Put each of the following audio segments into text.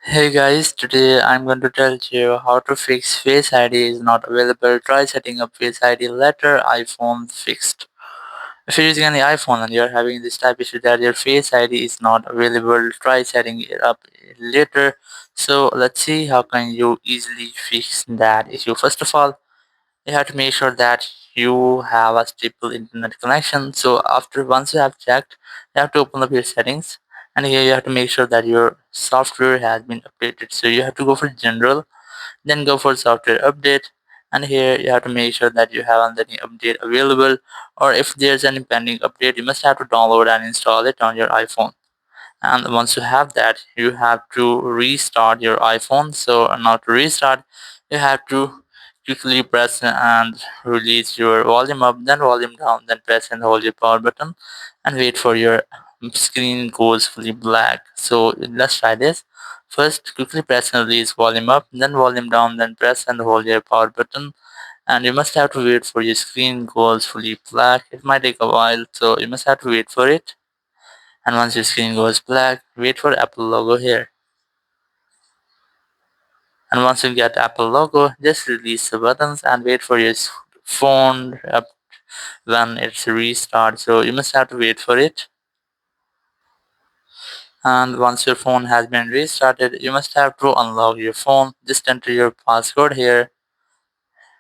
Hey guys, today I'm going to tell you how to fix Face ID is not available. Try setting up Face ID later. iPhone fixed. If you're using any iPhone and you're having this type issue that your Face ID is not available, try setting it up later. So let's see how can you easily fix that issue. First of all, you have to make sure that you have a stable internet connection. So after once you have checked, you have to open up your settings, and here you have to make sure that your software has been updated. So you have to go for general, then go for software update, and here you have to make sure that you have any update available, or if there's any pending update you must have to download and install it on your iPhone. And once you have that, you have to restart your iPhone. So now to restart, you have to quickly press and release your volume up, then volume down, then press and hold your power button and wait for your screen goes fully black. So let's try this. First, quickly press and release volume up, then volume down, then press and hold your power button, and you must have to wait for your screen goes fully black. It might take a while, so you must have to wait for it. And once your screen goes black, wait for Apple logo here. And once you get Apple logo, just release the buttons and wait for your phone up when it's restart. So you must have to wait for it. And once your phone has been restarted, you must have to unlock your phone. Just enter your passcode here.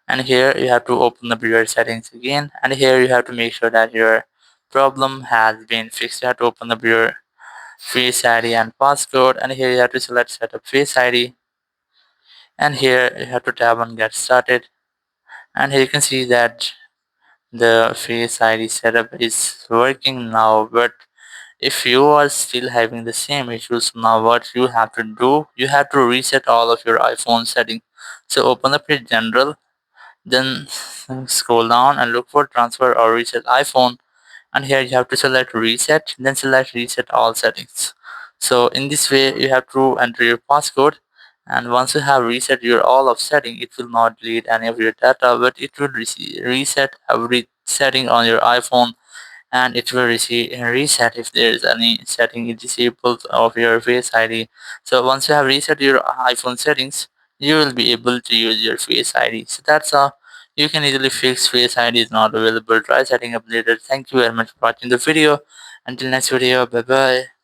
And here you have to open up your settings again. And here you have to make sure that your problem has been fixed. You have to open up your Face ID and passcode. And here you have to select setup Face ID, and here you have to tap on get started, and here you can see that the Face ID setup is working now. But if you are still having the same issues, now what you have to do, you have to reset all of your iPhone settings. So open up your general, then scroll down and look for transfer or reset iPhone, and here you have to select reset, then select reset all settings. So in this way you have to enter your passcode, and once you have reset your all of setting, it will not delete any of your data, but it will reset every setting on your iPhone, and it will reset if there is any setting disabled of your Face ID. So once you have reset your iPhone settings, you will be able to use your Face ID. So that's all. You can easily fix Face ID is not available. Try setting up later. Thank you very much for watching the video. Until next video, bye bye.